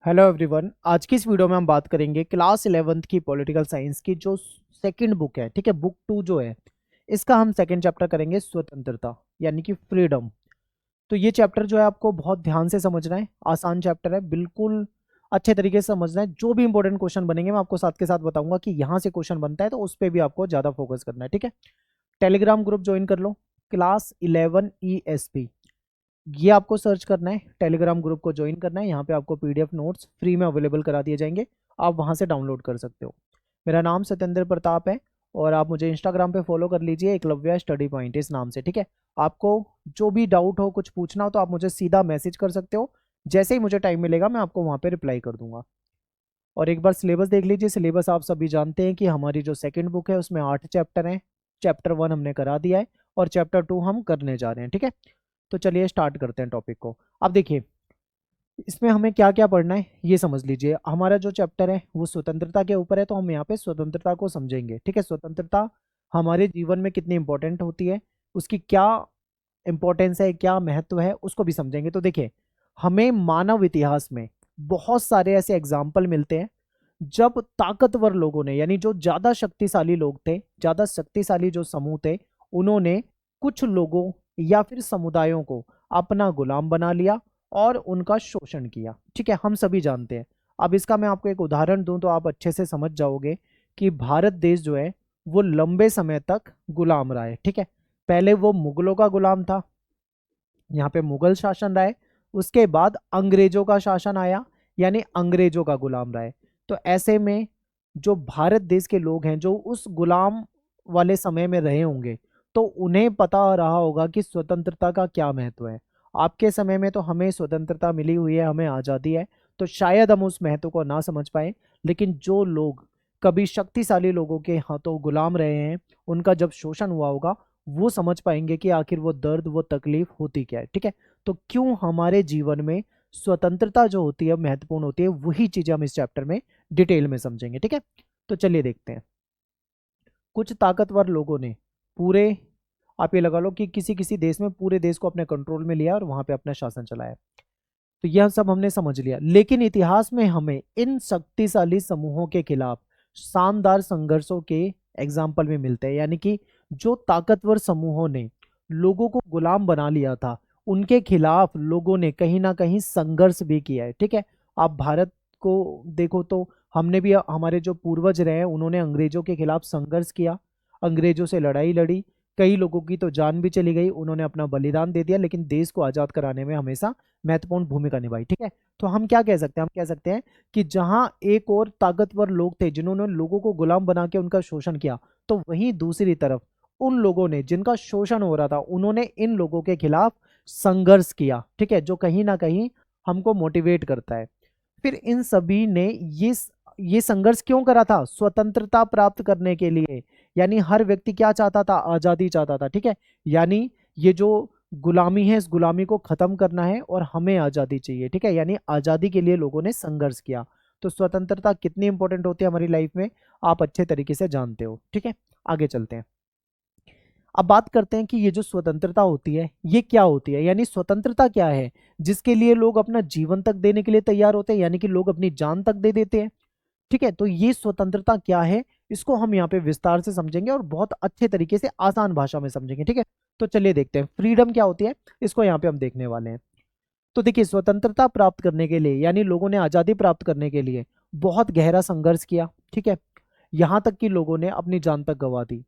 Hello everyone. आज की इस वीडियो में हम बात करेंगे क्लास 11th की पॉलिटिकल साइंस की जो सेकंड बुक है, ठीक है। बुक 2 जो है इसका हम सेकंड चैप्टर करेंगे स्वतंत्रता यानी कि फ्रीडम। तो ये चैप्टर जो है आपको बहुत ध्यान से समझना है। आसान चैप्टर है, बिल्कुल अच्छे तरीके से समझना है। जो भी इंपॉर्टेंट क्वेश्चन बनेंगे मैं आपको साथ के साथ बताऊंगा कि यहाँ से क्वेश्चन बनता है, तो उस पर भी आपको ज़्यादा फोकस करना है, ठीक है। टेलीग्राम ग्रुप ज्वाइन कर लो, क्लास 11 ESP। ये आपको सर्च करना है, टेलीग्राम ग्रुप को ज्वाइन करना है। यहाँ पे आपको पीडीएफ नोट्स फ्री में अवेलेबल करा दिए जाएंगे, आप वहाँ से डाउनलोड कर सकते हो। मेरा नाम सत्येंद्र प्रताप है और आप मुझे इंस्टाग्राम पे फॉलो कर लीजिए, एकलव्य स्टडी पॉइंट इस नाम से, ठीक है। आपको जो भी डाउट हो, कुछ पूछना हो तो आप मुझे सीधा मैसेज कर सकते हो। जैसे ही मुझे टाइम मिलेगा मैं आपको वहाँ पे रिप्लाई कर दूंगा। और एक बार सिलेबस देख लीजिए। सिलेबस आप सभी जानते हैं कि हमारी जो सेकंड बुक है उसमें 8 चैप्टर हैं। चैप्टर 1 हमने करा दिया है और चैप्टर 2 हम करने जा रहे हैं, ठीक है। तो चलिए स्टार्ट करते हैं टॉपिक को। अब देखिए इसमें हमें क्या क्या पढ़ना है ये समझ लीजिए। हमारा जो चैप्टर है वो स्वतंत्रता के ऊपर है, तो हम यहाँ पे स्वतंत्रता को समझेंगे, ठीक है। स्वतंत्रता हमारे जीवन में कितनी इंपॉर्टेंट होती है, उसकी क्या इंपॉर्टेंस है, क्या महत्व है, उसको भी समझेंगे। तो देखिए हमें मानव इतिहास में बहुत सारे ऐसे एग्जाम्पल मिलते हैं जब ताकतवर लोगों ने, यानी जो ज्यादा शक्तिशाली लोग थे, ज्यादा शक्तिशाली जो समूह थे, उन्होंने कुछ लोगों या फिर समुदायों को अपना गुलाम बना लिया और उनका शोषण किया, ठीक है। हम सभी जानते हैं। अब इसका मैं आपको एक उदाहरण दूं तो आप अच्छे से समझ जाओगे कि भारत देश जो है वो लंबे समय तक गुलाम रहा है, ठीक है। पहले वो मुगलों का गुलाम था, यहाँ पे मुगल शासन रहा है। उसके बाद अंग्रेजों का शासन आया, यानी अंग्रेजों का गुलाम रहा है। तो ऐसे में जो भारत देश के लोग हैं जो उस गुलाम वाले समय में रहे होंगे, तो उन्हें पता रहा होगा कि स्वतंत्रता का क्या महत्व है। आपके समय में तो हमें स्वतंत्रता मिली हुई है, हमें आज़ादी है, तो शायद हम उस महत्व को ना समझ पाए। लेकिन जो लोग कभी शक्तिशाली लोगों के हाथों गुलाम रहे हैं, उनका जब शोषण हुआ होगा, वो समझ पाएंगे कि आखिर वो दर्द, वो तकलीफ होती क्या है, ठीक है। तो क्यों हमारे जीवन में स्वतंत्रता जो होती है महत्वपूर्ण होती है, वही चीजें हम इस चैप्टर में डिटेल में समझेंगे, ठीक है। तो चलिए देखते हैं। कुछ ताकतवर लोगों ने पूरे, आप ये लगा लो कि किसी किसी देश में पूरे देश को अपने कंट्रोल में लिया और वहां पे अपना शासन चलाया। तो यह सब हमने समझ लिया, लेकिन इतिहास में हमें इन शक्तिशाली समूहों के खिलाफ शानदार संघर्षों के एग्जाम्पल भी मिलते हैं। यानी कि जो ताकतवर समूहों ने लोगों को गुलाम बना लिया था, उनके खिलाफ लोगों ने कहीं ना कहीं संघर्ष भी किया है, ठीक है। आप भारत को देखो तो हमने भी, हमारे जो पूर्वज रहे हैं उन्होंने अंग्रेजों के खिलाफ संघर्ष किया, अंग्रेजों से लड़ाई लड़ी। कई लोगों की तो जान भी चली गई, उन्होंने अपना बलिदान दे दिया, लेकिन देश को आजाद कराने में हमेशा महत्वपूर्ण भूमिका निभाई, ठीक है। तो हम क्या कह सकते हैं, हम कह सकते हैं कि जहां एक और ताकतवर लोग थे जिन्होंने लोगों को गुलाम बना के उनका शोषण किया, तो वहीं दूसरी तरफ उन लोगों ने जिनका शोषण हो रहा था, उन्होंने इन लोगों के खिलाफ संघर्ष किया, ठीक है, जो कहीं ना कहीं हमको मोटिवेट करता है। फिर इन सभी ने ये संघर्ष क्यों करा था? स्वतंत्रता प्राप्त करने के लिए। यानी हर व्यक्ति क्या चाहता था? आजादी चाहता था, ठीक है। यानी ये जो गुलामी है, इस गुलामी को खत्म करना है और हमें आजादी चाहिए, ठीक है। यानी आजादी के लिए लोगों ने संघर्ष किया। तो स्वतंत्रता कितनी इंपॉर्टेंट होती है हमारी लाइफ में, आप अच्छे तरीके से जानते हो, ठीक है। आगे चलते हैं। अब बात करते हैं कि ये जो स्वतंत्रता होती है ये क्या होती है, यानी स्वतंत्रता क्या है जिसके लिए लोग अपना जीवन तक देने के लिए तैयार होते हैं, यानी कि लोग अपनी जान तक दे देते हैं, ठीक है। तो ये स्वतंत्रता क्या है, इसको हम यहाँ पे विस्तार से समझेंगे और बहुत अच्छे तरीके से आसान भाषा में समझेंगे, ठीक है। तो चलिए देखते हैं फ्रीडम क्या होती है, इसको यहाँ पे हम देखने वाले हैं। तो देखिए स्वतंत्रता प्राप्त करने के लिए, यानी लोगों ने आजादी प्राप्त करने के लिए बहुत गहरा संघर्ष किया, ठीक है। यहां तक कि लोगों ने अपनी जान तक गंवा दी।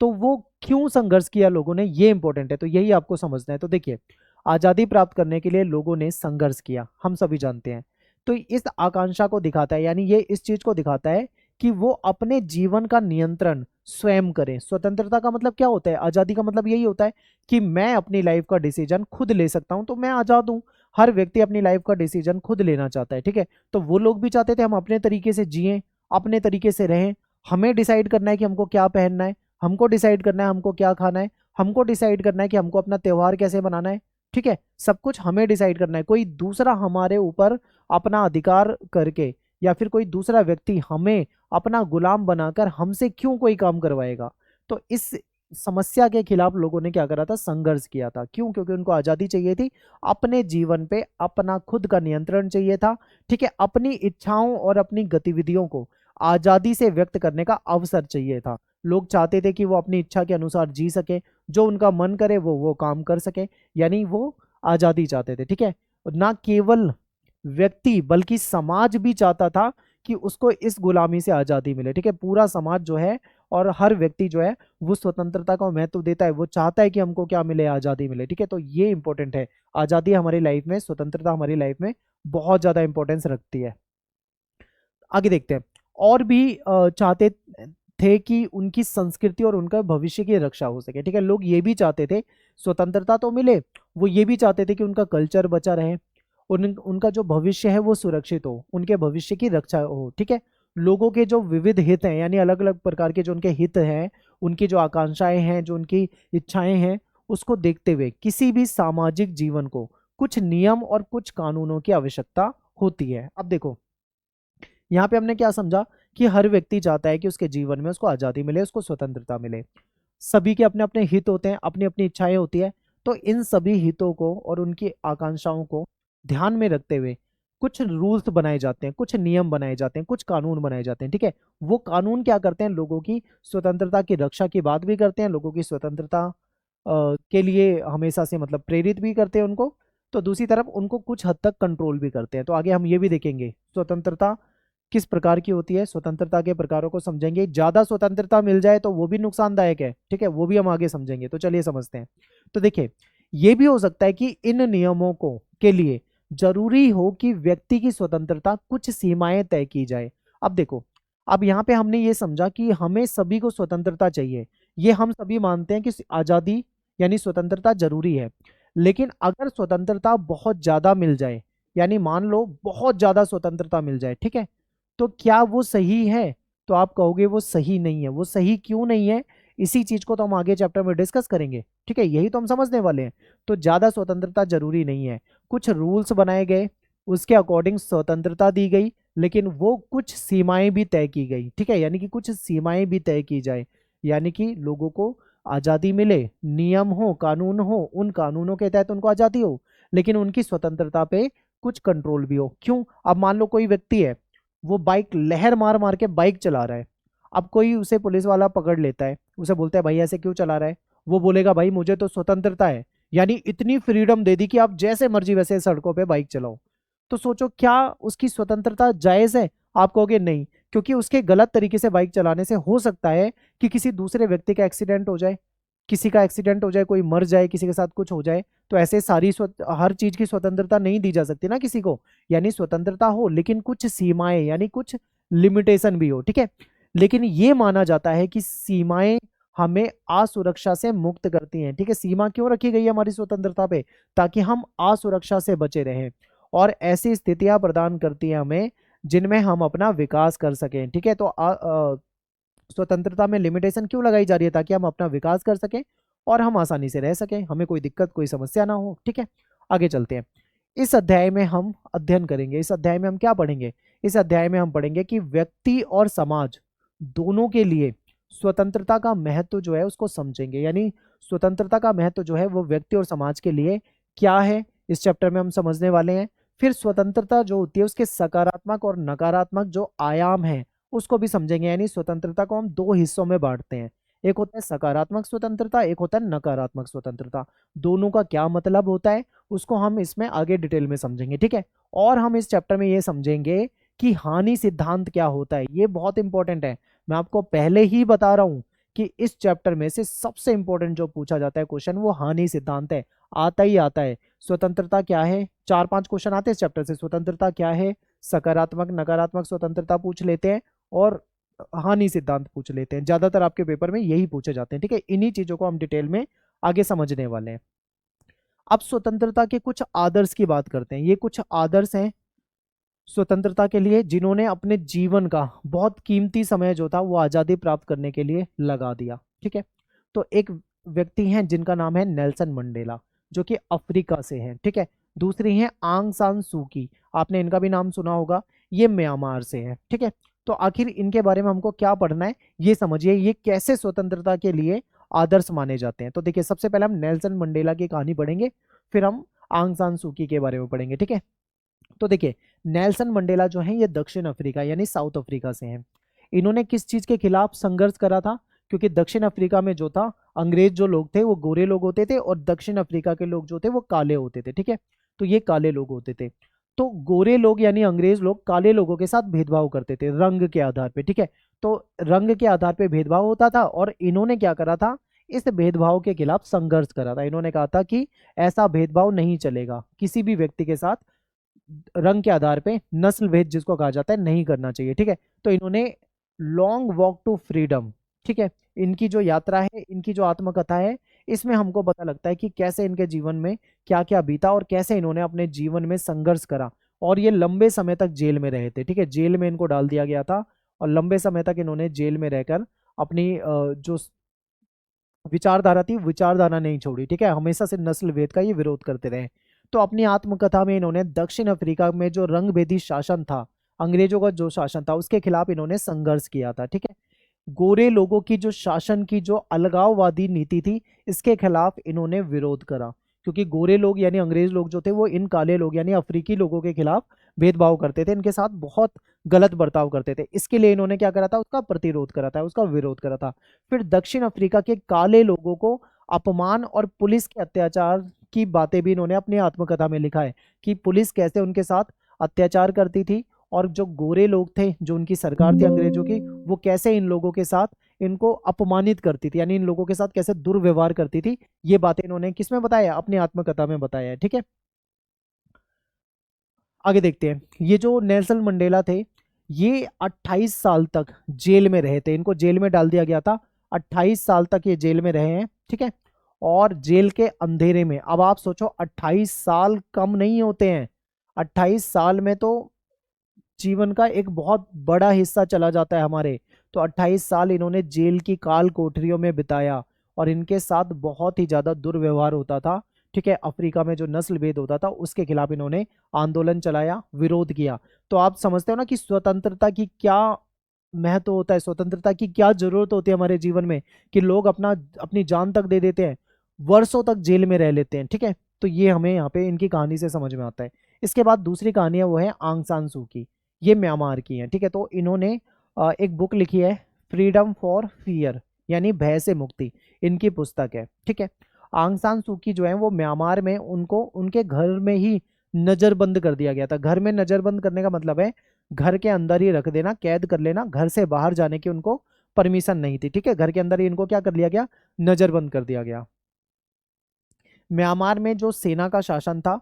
तो वो क्यों संघर्ष किया लोगों ने, ये इंपॉर्टेंट है, तो यही आपको समझना है। तो देखिए आजादी प्राप्त करने के लिए लोगों ने संघर्ष किया, हम सभी जानते हैं। तो इस आकांक्षा को दिखाता है, यानी ये इस चीज को दिखाता है कि वो अपने जीवन का नियंत्रण स्वयं करें। स्वतंत्रता का मतलब क्या होता है? आजादी का मतलब यही होता है कि मैं अपनी लाइफ का डिसीजन खुद ले सकता हूं, तो मैं आजाद हूं। हर व्यक्ति अपनी लाइफ का डिसीजन खुद लेना चाहता है, ठीक है। तो वो लोग भी चाहते थे हम अपने तरीके से जिएं, अपने तरीके से रहें। हमें डिसाइड करना है कि हमको क्या पहनना है, हमको डिसाइड करना है हमको क्या खाना है, हमको डिसाइड करना है कि हमको अपना त्यौहार कैसे मनाना है, ठीक है। सब कुछ हमें डिसाइड करना है। कोई दूसरा हमारे ऊपर अपना अधिकार करके या फिर कोई दूसरा व्यक्ति हमें अपना गुलाम बनाकर हमसे क्यों कोई काम करवाएगा? तो समस्या के खिलाफ लोगों ने क्या करा था, संघर्ष किया था। क्यों? क्योंकि उनको आज़ादी चाहिए थी, अपने जीवन पे अपना खुद का नियंत्रण चाहिए था, ठीक है, अपनी इच्छाओं और अपनी गतिविधियों को आज़ादी से व्यक्त करने का अवसर चाहिए था। लोग चाहते थे कि वो अपनी इच्छा के अनुसार जी सके, जो उनका मन करे वो काम कर सके, यानी वो आज़ादी चाहते थे, ठीक है। ना केवल व्यक्ति बल्कि समाज भी चाहता था कि उसको इस गुलामी से आज़ादी मिले, ठीक है। पूरा समाज जो है और हर व्यक्ति जो है वो स्वतंत्रता को महत्व देता है, वो चाहता है कि हमको क्या मिले, आज़ादी मिले, ठीक है। तो ये इंपॉर्टेंट है, आज़ादी हमारी लाइफ में, स्वतंत्रता हमारी लाइफ में बहुत ज़्यादा इंपॉर्टेंस रखती है। आगे देखते हैं। और भी चाहते थे कि उनकी संस्कृति और उनका भविष्य की रक्षा हो सके, ठीक है। लोग ये भी चाहते थे, स्वतंत्रता तो मिले, वो ये भी चाहते थे कि उनका कल्चर बचा रहे, उनका जो भविष्य है वो सुरक्षित हो, उनके भविष्य की रक्षा हो, ठीक है। लोगों के जो विविध हित हैं, यानी अलग अलग प्रकार के जो उनके हित हैं, उनकी जो आकांक्षाएं हैं, जो उनकी इच्छाएं हैं, उसको देखते हुए किसी भी सामाजिक जीवन को कुछ नियम और कुछ कानूनों की आवश्यकता होती है। अब देखो, यहाँ पे हमने क्या समझा कि हर व्यक्ति चाहता है कि उसके जीवन में उसको आज़ादी मिले, उसको स्वतंत्रता मिले। सभी के अपने अपने हित होते हैं, अपनी अपनी इच्छाएं होती है। तो इन सभी हितों को और उनकी आकांक्षाओं को ध्यान में रखते हुए कुछ रूल्स बनाए जाते हैं, कुछ नियम बनाए जाते हैं, कुछ कानून बनाए जाते हैं, ठीक है। वो कानून क्या करते हैं, लोगों की स्वतंत्रता की रक्षा की बात भी करते हैं, लोगों की स्वतंत्रता के लिए हमेशा से मतलब प्रेरित भी करते हैं उनको। तो दूसरी तरफ उनको कुछ हद तक कंट्रोल भी करते हैं। तो आगे हम ये भी देखेंगे स्वतंत्रता किस प्रकार की होती है, स्वतंत्रता के प्रकारों को समझेंगे। ज्यादा स्वतंत्रता मिल जाए तो वो भी नुकसानदायक है, ठीक है, वो भी हम आगे समझेंगे। तो चलिए समझते हैं। तो देखिए, ये भी हो सकता है कि इन नियमों को के लिए जरूरी हो कि व्यक्ति की स्वतंत्रता कुछ सीमाएं तय की जाए। अब देखो, अब यहाँ पे हमने ये समझा कि हमें सभी को स्वतंत्रता चाहिए, ये हम सभी मानते हैं कि आजादी यानी स्वतंत्रता जरूरी है। लेकिन अगर स्वतंत्रता बहुत ज्यादा मिल जाए, यानी मान लो बहुत ज्यादा स्वतंत्रता मिल जाए, ठीक है, तो क्या वो सही है? तो आप कहोगे वो सही नहीं है। वो सही क्यों नहीं है, इसी चीज को तो हम आगे चैप्टर में डिस्कस करेंगे, ठीक है। यही तो हम समझने वाले हैं। तो ज्यादा स्वतंत्रता जरूरी नहीं है, कुछ रूल्स बनाए गए, उसके अकॉर्डिंग स्वतंत्रता दी गई, लेकिन वो कुछ सीमाएं भी तय की गई, ठीक है, यानी कि कुछ सीमाएं भी तय की जाए, यानी कि लोगों को आजादी मिले, नियम हो, कानून हो, उन कानूनों के तहत उनको आजादी हो, लेकिन उनकी स्वतंत्रता पे कुछ कंट्रोल भी हो। क्यों? अब मान लो कोई व्यक्ति है, वो बाइक लहर मार मार के बाइक चला रहा है। अब कोई उसे पुलिस वाला पकड़ लेता है, उसे बोलता है भाई ऐसे क्यों चला रहा है? वो बोलेगा भाई मुझे तो स्वतंत्रता है, यानी इतनी फ्रीडम दे दी कि आप जैसे मर्जी वैसे सड़कों पे बाइक चलाओ। तो सोचो, क्या उसकी स्वतंत्रता जायज है? आप कहोगे नहीं, क्योंकि उसके गलत तरीके से बाइक चलाने से हो सकता है कि किसी दूसरे व्यक्ति का एक्सीडेंट हो जाए, किसी का एक्सीडेंट हो जाए, कोई मर जाए, किसी के साथ कुछ हो जाए। तो ऐसे हर चीज की स्वतंत्रता नहीं दी जा सकती ना किसी को। यानी स्वतंत्रता हो, लेकिन कुछ सीमाएं यानी कुछ लिमिटेशन भी हो, ठीक है। लेकिन ये माना जाता है कि सीमाएं हमें असुरक्षा से मुक्त करती हैं, ठीक है। सीमा क्यों रखी गई है हमारी स्वतंत्रता पे? ताकि हम असुरक्षा से बचे रहें, और ऐसी स्थितियां प्रदान करती हैं हमें जिनमें हम अपना विकास कर सकें, ठीक है। तो स्वतंत्रता में लिमिटेशन क्यों लगाई जा रही है? ताकि हम अपना विकास कर सकें और हम आसानी से रह सकें, हमें कोई दिक्कत कोई समस्या ना हो, ठीक है। आगे चलते हैं। इस अध्याय में हम अध्ययन करेंगे, इस अध्याय में हम क्या पढ़ेंगे? इस अध्याय में हम पढ़ेंगे कि व्यक्ति और समाज दोनों के लिए स्वतंत्रता का महत्व जो है उसको समझेंगे। यानी स्वतंत्रता का महत्व जो है वो व्यक्ति और समाज के लिए क्या है, इस चैप्टर में हम समझने वाले हैं। फिर स्वतंत्रता जो होती है उसके सकारात्मक और नकारात्मक जो आयाम है उसको भी समझेंगे। यानी स्वतंत्रता को हम दो हिस्सों में बांटते हैं, एक होता है सकारात्मक स्वतंत्रता, एक होता है नकारात्मक स्वतंत्रता। दोनों का क्या मतलब होता है उसको हम इसमें आगे डिटेल में समझेंगे, ठीक है। और हम इस चैप्टर में ये समझेंगे कि हानि सिद्धांत क्या होता है, ये बहुत इंपॉर्टेंट है। मैं आपको पहले ही बता रहा हूं कि इस चैप्टर में से सबसे इंपॉर्टेंट जो पूछा जाता है क्वेश्चन वो हानि सिद्धांत है, आता ही आता है। स्वतंत्रता क्या है, 4-5 क्वेश्चन आते हैं इस चैप्टर से। स्वतंत्रता क्या है, सकारात्मक नकारात्मक स्वतंत्रता पूछ लेते हैं, और हानि सिद्धांत पूछ लेते हैं। ज्यादातर आपके पेपर में यही पूछे जाते हैं, ठीक है। इन्हीं चीजों को हम डिटेल में आगे समझने वाले हैं। अब स्वतंत्रता के कुछ आदर्श की बात करते हैं। ये कुछ आदर्श हैं स्वतंत्रता के लिए जिन्होंने अपने जीवन का बहुत कीमती समय जो था वो आजादी प्राप्त करने के लिए लगा दिया, ठीक है। तो एक व्यक्ति हैं जिनका नाम है नेल्सन मंडेला, जो कि अफ्रीका से हैं, ठीक है। दूसरी हैं आंग सान सूकी, आपने इनका भी नाम सुना होगा, ये म्यांमार से हैं, ठीक है। तो आखिर इनके बारे में हमको क्या पढ़ना है, ये समझिए। ये कैसे स्वतंत्रता के लिए आदर्श माने जाते हैं। तो देखिए सबसे पहले हम नेल्सन मंडेला की कहानी पढ़ेंगे, फिर हम आंग सान सूकी के बारे में पढ़ेंगे, ठीक है। तो देखिए नेल्सन मंडेला जो है ये दक्षिण अफ्रीका यानी साउथ अफ्रीका से हैं। इन्होंने किस चीज के खिलाफ संघर्ष करा था? क्योंकि दक्षिण अफ्रीका में जो था, अंग्रेज जो लोग थे वो गोरे लोग होते थे और दक्षिण अफ्रीका के लोग जो थे वो काले होते थे, ठीक है। तो ये काले लोग होते थे। तो गोरे लोग यानी अंग्रेज लोग काले लोगों के साथ भेदभाव करते थे रंग के आधार पे, ठीक है। तो रंग के आधार पे भेदभाव होता था और इन्होंने क्या करा था, इस भेदभाव के खिलाफ संघर्ष करा था। इन्होंने कहा था कि ऐसा भेदभाव नहीं चलेगा, किसी भी व्यक्ति के साथ रंग के आधार पे नस्ल भेद जिसको कहा जाता है नहीं करना चाहिए, ठीक है। तो इन्होंने लॉन्ग वॉक टू फ्रीडम, ठीक है, इनकी जो यात्रा है, इनकी जो आत्मकथा है, इसमें हमको पता लगता है कि कैसे इनके जीवन में क्या क्या बीता और कैसे इन्होंने अपने जीवन में संघर्ष करा। और ये लंबे समय तक जेल में रहे थे, ठीक है, जेल में इनको डाल दिया गया था और लंबे समय तक इन्होंने जेल में रहकर अपनी जो विचारधारा थी, विचारधारा नहीं छोड़ी, ठीक है। हमेशा से नस्ल भेद का ये विरोध करते रहे। तो अपनी आत्मकथा में इन्होंने दक्षिण अफ्रीका में जो रंगभेदी शासन था, अंग्रेजों का जो शासन था, उसके खिलाफ इन्होंने संघर्ष किया था, ठीक है। गोरे लोगों की जो शासन की जो अलगाववादी नीति थी, इसके खिलाफ इन्होंने विरोध करा। क्योंकि गोरे लोग यानी अंग्रेज लोग जो थे वो इन काले लोग यानी अफ्रीकी लोगों के खिलाफ भेदभाव करते थे, इनके साथ बहुत गलत बर्ताव करते थे। इसके लिए इन्होंने क्या करा था, उसका प्रतिरोध करा था, उसका विरोध करा था। फिर दक्षिण अफ्रीका के काले लोगों को अपमान और पुलिस के अत्याचार की बातें भी इन्होंने अपनी आत्मकथा में लिखा है कि पुलिस कैसे उनके साथ अत्याचार करती थी और जो गोरे लोग थे, जो उनकी सरकार थी अंग्रेजों की, वो कैसे इन लोगों के साथ इनको अपमानित करती थी, यानी इन लोगों के साथ कैसे दुर्व्यवहार करती थी। ये बातें इन्होंने किसमें बताया, अपनी आत्मकथा में बताया है, ठीक है। आगे देखते हैं, ये जो नेल्सन मंडेला थे ये 28 साल तक जेल में रहे थे, इनको जेल में डाल दिया गया था। 28 साल तक ये जेल में रहे हैं, ठीक है। और जेल के अंधेरे में, अब आप सोचो 28 साल कम नहीं होते हैं। 28 साल में तो जीवन का एक बहुत बड़ा हिस्सा चला जाता है हमारे। तो 28 साल इन्होंने जेल की काल कोठरियों में बिताया और इनके साथ बहुत ही ज्यादा दुर्व्यवहार होता था, ठीक है। अफ्रीका में जो नस्ल भेद होता था उसके खिलाफ इन्होंने आंदोलन चलाया, विरोध किया। तो आप समझते हो ना कि स्वतंत्रता की क्या महत्व होता है, स्वतंत्रता की क्या जरूरत होती है हमारे जीवन में, कि लोग अपनी जान तक दे देते हैं, वर्षों तक जेल में रह लेते हैं, ठीक है। तो ये हमें यहाँ पे इनकी कहानी से समझ में आता है। इसके बाद दूसरी कहानी है वो है आंग सान सू की, ये म्यांमार की है, ठीक है। तो इन्होंने एक बुक लिखी है फ्रीडम फॉर फियर यानी भय से मुक्ति, इनकी पुस्तक है, ठीक है। आंग सान सू की जो है वो म्यांमार में उनको उनके घर में ही नजरबंद कर दिया गया था। घर में नजरबंद करने का मतलब है घर के अंदर ही रख देना, कैद कर लेना, घर से बाहर जाने की उनको परमिशन नहीं थी, ठीक है। घर के अंदर ही इनको क्या कर लिया गया, नजरबंद कर दिया गया। म्यांमार में जो सेना का शासन था,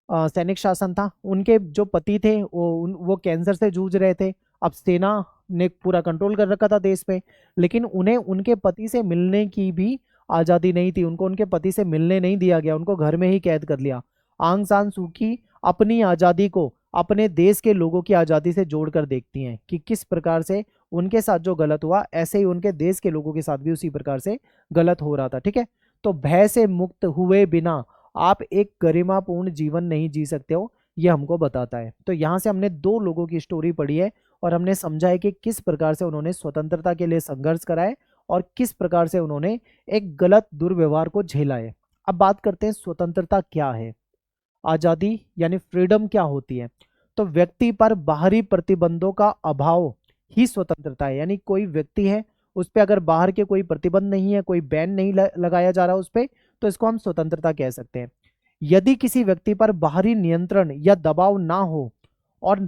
सैनिक शासन था, उनके जो पति थे वो कैंसर से जूझ रहे थे। अब सेना ने पूरा कंट्रोल कर रखा था देश पे, लेकिन उन्हें उनके पति से मिलने की भी आज़ादी नहीं थी, उनको उनके पति से मिलने नहीं दिया गया, उनको घर में ही कैद कर लिया। आंग सान सू की अपनी आज़ादी को अपने देश के लोगों की आज़ादी से जोड़कर देखती हैं कि किस प्रकार से उनके साथ जो गलत हुआ ऐसे ही उनके देश के लोगों के साथ भी उसी प्रकार से गलत हो रहा था, ठीक है। तो भय से मुक्त हुए बिना आप एक गरिमापूर्ण जीवन नहीं जी सकते हो, ये हमको बताता है। तो यहाँ से हमने दो लोगों की स्टोरी पढ़ी है और हमने समझा है कि किस प्रकार से उन्होंने स्वतंत्रता के लिए संघर्ष करा है और किस प्रकार से उन्होंने एक गलत दुर्व्यवहार को झेला है। अब बात करते हैं स्वतंत्रता क्या है, आज़ादी यानी फ्रीडम क्या होती है। तो व्यक्ति पर बाहरी प्रतिबंधों का अभाव ही स्वतंत्रता है, यानी कोई व्यक्ति है उस पर अगर बाहर के कोई प्रतिबंध नहीं है, कोई बैन नहीं लगाया जा रहा उस पर, तो इसको हम स्वतंत्रता कह सकते हैं। यदि किसी व्यक्ति पर बाहरी नियंत्रण या दबाव ना हो और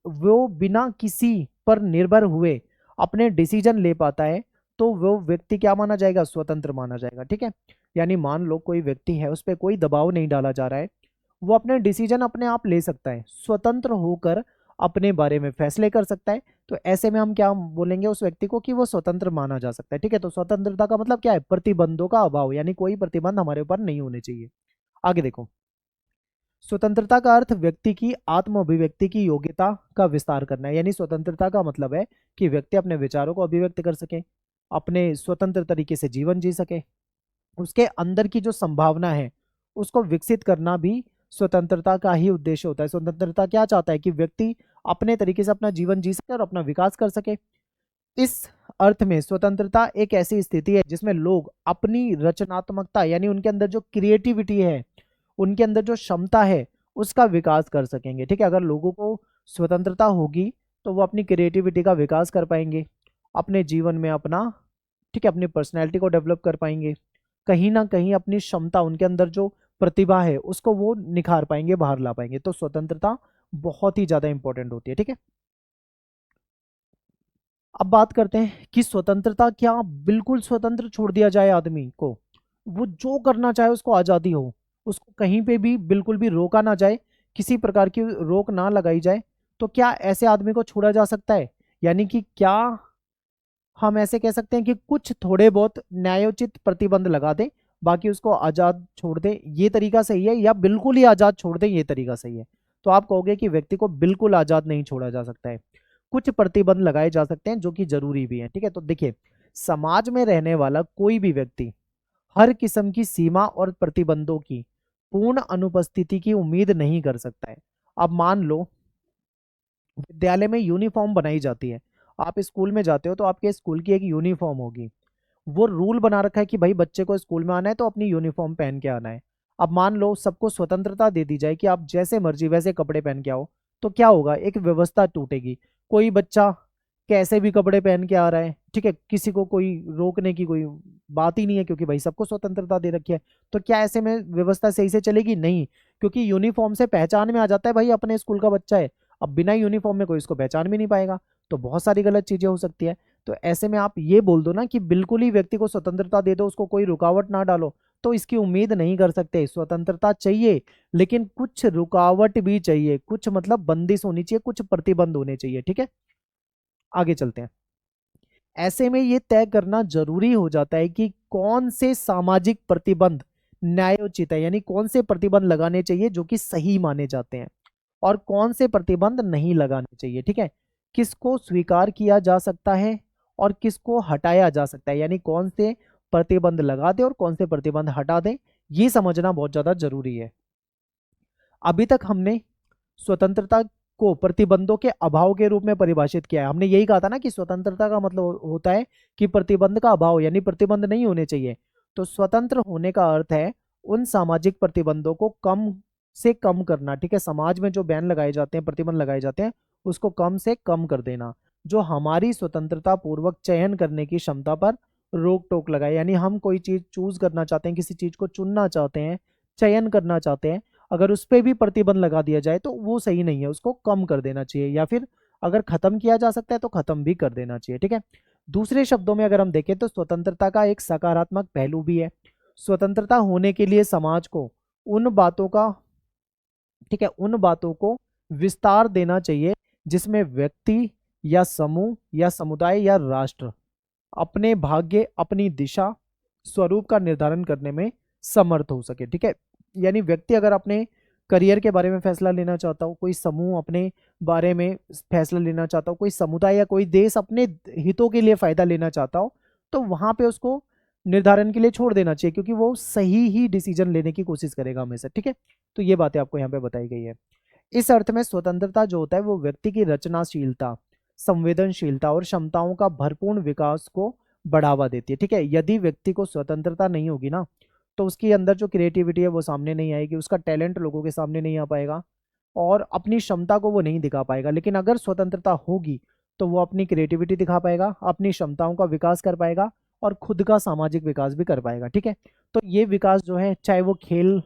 वो बिना किसी पर निर्भर हुए अपने डिसीजन ले पाता है, तो वो व्यक्ति क्या माना जाएगा, स्वतंत्र माना जाएगा, ठीक है। यानी मान लो कोई व्यक्ति है, उस पर कोई दबाव नहीं डाला जा रहा है, वो अपने डिसीजन अपने आप ले सकता है, स्वतंत्र होकर अपने बारे में फैसले कर सकता है। तो ऐसे में हम क्या बोलेंगे उस व्यक्ति को कि वो स्वतंत्र माना जा सकता है, ठीक है। तो स्वतंत्रता का मतलब क्या है, प्रतिबंधों का अभाव, यानी कोई प्रतिबंध हमारे ऊपर नहीं होने चाहिए। आगे देखो, स्वतंत्रता का अर्थ व्यक्ति की आत्म अभिव्यक्ति की योग्यता का विस्तार करना है, यानी स्वतंत्रता का मतलब है कि व्यक्ति अपने विचारों को अभिव्यक्त कर सके, अपने स्वतंत्र तरीके से जीवन जी सके, उसके अंदर की जो संभावना है उसको विकसित करना भी स्वतंत्रता का ही उद्देश्य होता है। स्वतंत्रता क्या चाहता है कि व्यक्ति अपने तरीके से अपना जीवन जी सके और अपना विकास कर सके। इस अर्थ में स्वतंत्रता एक ऐसी स्थिति है जिसमें लोग अपनी रचनात्मकता यानी उनके अंदर जो क्रिएटिविटी है, उनके अंदर जो क्षमता है, उसका विकास कर सकेंगे। ठीक है, अगर लोगों को स्वतंत्रता होगी तो वो अपनी क्रिएटिविटी का विकास कर पाएंगे, अपने जीवन में अपना, ठीक है, अपनी पर्सनैलिटी को डेवलप कर पाएंगे, कहीं ना कहीं अपनी क्षमता, उनके अंदर जो प्रतिभा है उसको वो निखार पाएंगे, बाहर ला पाएंगे। तो स्वतंत्रता बहुत ही ज्यादा इंपॉर्टेंट होती है। ठीक है, अब बात करते हैं कि स्वतंत्रता क्या बिल्कुल स्वतंत्र छोड़ दिया जाए आदमी को, वो जो करना चाहे उसको आज़ादी हो, उसको कहीं पे भी बिल्कुल भी रोका ना जाए, किसी प्रकार की रोक ना लगाई जाए, तो क्या ऐसे आदमी को छोड़ा जा सकता है? यानी कि क्या हम ऐसे कह सकते हैं कि कुछ थोड़े बहुत न्यायोचित प्रतिबंध लगा दें, बाकी उसको आज़ाद छोड़ दें, ये तरीका सही है, या बिल्कुल ही आज़ाद छोड़ दें, ये तरीका सही है? तो आप कहोगे कि व्यक्ति को बिल्कुल आज़ाद नहीं छोड़ा जा सकता है, कुछ प्रतिबंध लगाए जा सकते हैं जो कि जरूरी भी है। ठीक है, तो देखिए, समाज में रहने वाला कोई भी व्यक्ति हर किस्म की सीमा और प्रतिबंधों की पूर्ण अनुपस्थिति की उम्मीद नहीं कर सकता है। अब मान लो विद्यालय में यूनिफॉर्म बनाई जाती है, आप स्कूल में जाते हो तो आपके स्कूल की एक यूनिफॉर्म होगी, वो रूल बना रखा है कि भाई बच्चे को स्कूल में आना है तो अपनी यूनिफॉर्म पहन के आना है। अब मान लो सबको स्वतंत्रता दे दी जाए कि आप जैसे मर्जी वैसे कपड़े पहन के आओ, तो क्या होगा? एक व्यवस्था टूटेगी, कोई बच्चा कैसे भी कपड़े पहन के आ रहा है, ठीक है, किसी को कोई रोकने की कोई बात ही नहीं है, क्योंकि भाई सबको स्वतंत्रता दे रखी है। तो क्या ऐसे में व्यवस्था सही से चलेगी? नहीं, क्योंकि यूनिफॉर्म से पहचान में आ जाता है भाई अपने स्कूल का बच्चा है। अब बिना यूनिफॉर्म में कोई इसको पहचान भी नहीं पाएगा, तो बहुत सारी गलत चीजें हो सकती है। तो ऐसे में आप ये बोल दो ना कि बिल्कुल ही व्यक्ति को स्वतंत्रता दे दो, उसको कोई रुकावट ना डालो, तो इसकी उम्मीद नहीं कर सकते। स्वतंत्रता चाहिए, लेकिन कुछ रुकावट भी चाहिए, कुछ मतलब बंदिश होनी चाहिए, कुछ प्रतिबंध होने चाहिए। ठीक है, आगे चलते हैं। ऐसे में ये तय करना जरूरी हो जाता है कि कौन से सामाजिक प्रतिबंध न्यायोचित है, यानी कौन से प्रतिबंध लगाने चाहिए जो कि सही माने जाते हैं, और कौन से प्रतिबंध नहीं लगाने चाहिए। ठीक है, किसको स्वीकार किया जा सकता है और किसको हटाया जा सकता है, यानी कौन से प्रतिबंध लगा दे और कौन से प्रतिबंध हटा दें, ये समझना बहुत ज्यादा जरूरी है। अभी तक हमने स्वतंत्रता को प्रतिबंधों के अभाव के रूप में परिभाषित किया है। हमने यही कहा था ना कि स्वतंत्रता का मतलब होता है कि प्रतिबंध का अभाव, यानी प्रतिबंध नहीं होने चाहिए। तो स्वतंत्र होने का अर्थ है उन सामाजिक प्रतिबंधों को कम से कम करना। ठीक है, समाज में जो बैन लगाए जाते हैं, प्रतिबंध लगाए जाते हैं, उसको कम से कम कर देना, जो हमारी स्वतंत्रता पूर्वक चयन करने की क्षमता पर रोक टोक लगाए। यानी हम कोई चीज चूज करना चाहते हैं, किसी चीज को चुनना चाहते हैं, चयन करना चाहते हैं, अगर उस पर भी प्रतिबंध लगा दिया जाए तो वो सही नहीं है, उसको कम कर देना चाहिए, या फिर अगर खत्म किया जा सकता है तो खत्म भी कर देना चाहिए। ठीक है, दूसरे शब्दों में अगर हम देखें तो स्वतंत्रता का एक सकारात्मक पहलू भी है। स्वतंत्रता होने के लिए समाज को उन बातों का, ठीक है, उन बातों को विस्तार देना चाहिए जिसमें व्यक्ति या समूह या समुदाय या राष्ट्र अपने भाग्य, अपनी दिशा, स्वरूप का निर्धारण करने में समर्थ हो सके। ठीक है, यानी व्यक्ति अगर अपने करियर के बारे में फैसला लेना चाहता हो, कोई समूह अपने बारे में फैसला लेना चाहता हो, कोई समुदाय या कोई देश अपने हितों के लिए फायदा लेना चाहता हो, तो वहां पे उसको निर्धारण के लिए छोड़ देना चाहिए, क्योंकि वो सही ही डिसीजन लेने की कोशिश करेगा हमेशा। ठीक है, तो ये बातें आपको यहाँ पे बताई गई है। इस अर्थ में स्वतंत्रता जो होता है वो व्यक्ति की रचनाशीलता, संवेदनशीलता और क्षमताओं का भरपूर विकास को बढ़ावा देती है। ठीक है, यदि व्यक्ति को स्वतंत्रता नहीं होगी ना, तो उसके अंदर जो क्रिएटिविटी है वो सामने नहीं आएगी, उसका टैलेंट लोगों के सामने नहीं आ पाएगा, और अपनी क्षमता को वो नहीं दिखा पाएगा। लेकिन अगर स्वतंत्रता होगी तो वो अपनी क्रिएटिविटी दिखा पाएगा, अपनी क्षमताओं का विकास कर पाएगा, और खुद का सामाजिक विकास भी कर पाएगा। ठीक है, तो ये विकास जो है, चाहे वो खेल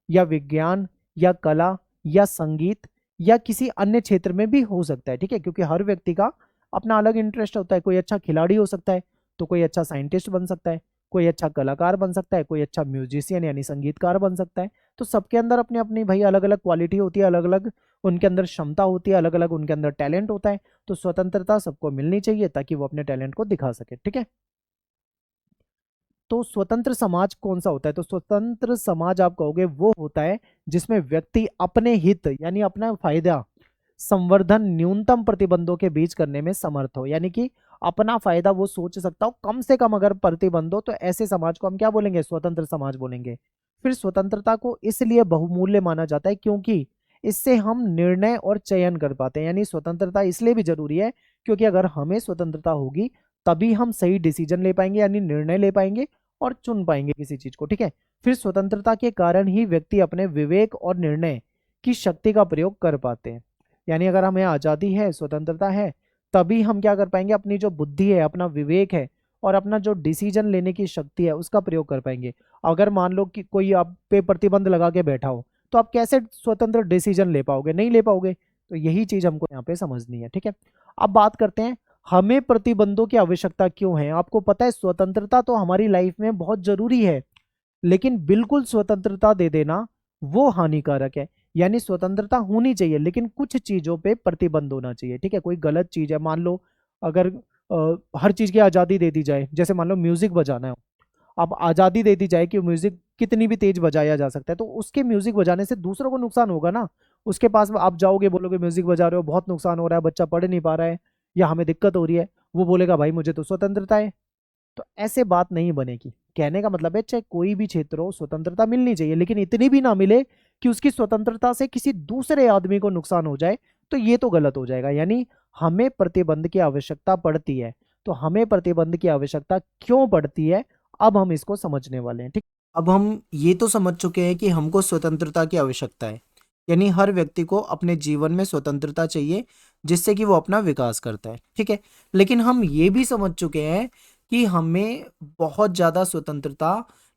या विज्ञान या कला या संगीत या किसी अन्य क्षेत्र में भी हो सकता है। ठीक है, क्योंकि हर व्यक्ति का अपना अलग इंटरेस्ट होता है, कोई अच्छा खिलाड़ी हो सकता है, तो कोई अच्छा साइंटिस्ट बन सकता है, कोई अच्छा कलाकार बन सकता है, कोई अच्छा म्यूजिशियन यानी संगीतकार बन सकता है। तो सबके अंदर अपनी अपनी भाई अलग अलग क्वालिटी होती है, अलग अलग उनके अंदर क्षमता होती है, अलग अलग उनके अंदर टैलेंट होता है। तो स्वतंत्रता सबको मिलनी चाहिए ताकि वो अपने टैलेंट को दिखा सके। ठीक है, तो स्वतंत्र समाज कौन सा होता है? तो स्वतंत्र समाज आप कहोगे वो होता है जिसमें व्यक्ति अपने हित यानी अपना फायदा संवर्धन न्यूनतम प्रतिबंधों के बीच करने में समर्थ हो, यानी कि अपना फायदा वो सोच सकता हो कम से कम अगर प्रतिबंध हो, तो ऐसे समाज को हम क्या बोलेंगे? स्वतंत्र समाज बोलेंगे। फिर स्वतंत्रता को इसलिए बहुमूल्य माना जाता है क्योंकि इससे हम निर्णय और चयन कर पाते हैं, यानी स्वतंत्रता इसलिए भी जरूरी है क्योंकि अगर हमें स्वतंत्रता होगी तभी हम सही डिसीजन ले पाएंगे, यानी निर्णय ले पाएंगे और चुन पाएंगे किसी चीज को, ठीक है। फिर स्वतंत्रता के कारण ही व्यक्ति अपने विवेक और निर्णय की शक्ति का प्रयोग कर पाते हैं। यानी अगर हमें आजादी है, स्वतंत्रता है, तभी हम क्या कर पाएंगे, अपनी जो बुद्धि है, अपना विवेक है और अपना जो डिसीजन लेने की शक्ति है उसका प्रयोग कर पाएंगे। अगर मान लो कि कोई आप पे प्रतिबंध लगा के बैठा हो, तो आप कैसे स्वतंत्र डिसीजन ले पाओगे, नहीं ले पाओगे। तो यही चीज हमको यहाँ पे समझनी है, ठीक है। अब बात करते हैं हमें प्रतिबंधों की आवश्यकता क्यों है। आपको पता है स्वतंत्रता तो हमारी लाइफ में बहुत जरूरी है, लेकिन बिल्कुल स्वतंत्रता दे देना वो हानिकारक है। यानी स्वतंत्रता होनी चाहिए, लेकिन कुछ चीजों पे प्रतिबंध होना चाहिए, ठीक है। कोई गलत चीज है, मान लो अगर हर चीज की आजादी दे दी जाए, जैसे मान लो म्यूजिक बजाना है, अब आजादी दे दी जाए कि म्यूजिक कितनी भी तेज बजाया जा सकता है, तो उसके म्यूजिक बजाने से दूसरों को नुकसान होगा ना। उसके पास में आप जाओगे, बोलोगे म्यूजिक बजा रहे हो, बहुत नुकसान हो रहा है, बच्चा पढ़ नहीं पा रहा है या हमें दिक्कत हो रही है, वो बोलेगा भाई मुझे तो स्वतंत्रता है। तो ऐसे बात नहीं बनेगी। कहने का मतलब है चाहे कोई भी क्षेत्र हो, स्वतंत्रता मिलनी चाहिए, लेकिन इतनी भी ना मिले कि उसकी स्वतंत्रता से किसी दूसरे आदमी को नुकसान हो जाए, तो ये तो गलत हो जाएगा। यानी हमें प्रतिबंध की आवश्यकता पड़ती है। तो हमें प्रतिबंध की आवश्यकता क्यों पड़ती है, अब हम इसको समझने वाले हैं, ठीक। अब हम ये तो समझ चुके हैं कि हमको स्वतंत्रता की आवश्यकता है, यानी हर व्यक्ति को अपने जीवन में स्वतंत्रता चाहिए, जिससे कि वो अपना विकास करता है, ठीक है। लेकिन हम ये भी समझ चुके हैं कि हमें बहुत ज़्यादा स्वतंत्रता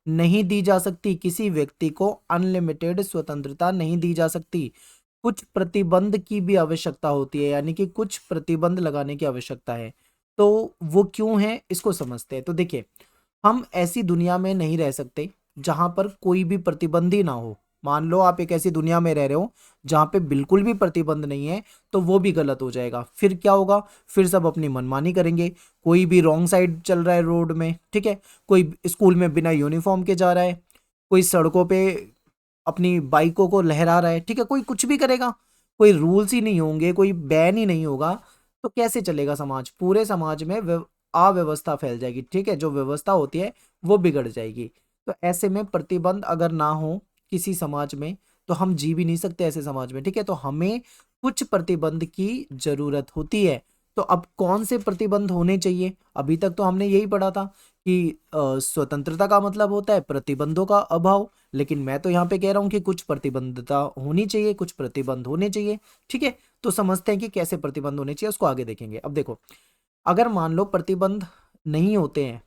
नहीं दी जा सकती, किसी व्यक्ति को अनलिमिटेड स्वतंत्रता नहीं दी जा सकती। कुछ प्रतिबंध की भी आवश्यकता होती है, यानी कि कुछ प्रतिबंध लगाने की आवश्यकता है। तो वो क्यों है, इसको समझते हैं। तो देखिए, हम ऐसी दुनिया में नहीं रह सकते जहां पर कोई भी प्रतिबंध ही ना हो। मान लो आप एक ऐसी दुनिया में रह रहे हो जहां पे बिल्कुल भी प्रतिबंध नहीं है, तो वो भी गलत हो जाएगा। फिर क्या होगा, फिर सब अपनी मनमानी करेंगे। कोई भी रॉन्ग साइड चल रहा है रोड में, ठीक है, कोई स्कूल में बिना यूनिफॉर्म के जा रहा है, कोई सड़कों पे अपनी बाइकों को लहरा रहा है, ठीक है, कोई कुछ भी करेगा, कोई रूल्स ही नहीं होंगे, कोई बैन ही नहीं होगा, तो कैसे चलेगा समाज। पूरे समाज में अव्यवस्था फैल जाएगी, ठीक है, जो व्यवस्था होती है वो बिगड़ जाएगी। तो ऐसे में प्रतिबंध अगर ना हो किसी समाज में, तो हम जी भी नहीं सकते ऐसे समाज में, ठीक है। तो हमें कुछ प्रतिबंध की जरूरत होती है। तो अब कौन से प्रतिबंध होने चाहिए, अभी तक तो हमने यही पढ़ा था कि स्वतंत्रता का मतलब होता है प्रतिबंधों का अभाव, लेकिन मैं तो यहाँ पे कह रहा हूँ कि कुछ प्रतिबंधता होनी चाहिए, कुछ प्रतिबंध होने चाहिए, ठीक है। तो समझते हैं कि कैसे प्रतिबंध होने चाहिए, उसको आगे देखेंगे। अब देखो, अगर मान लो प्रतिबंध नहीं होते हैं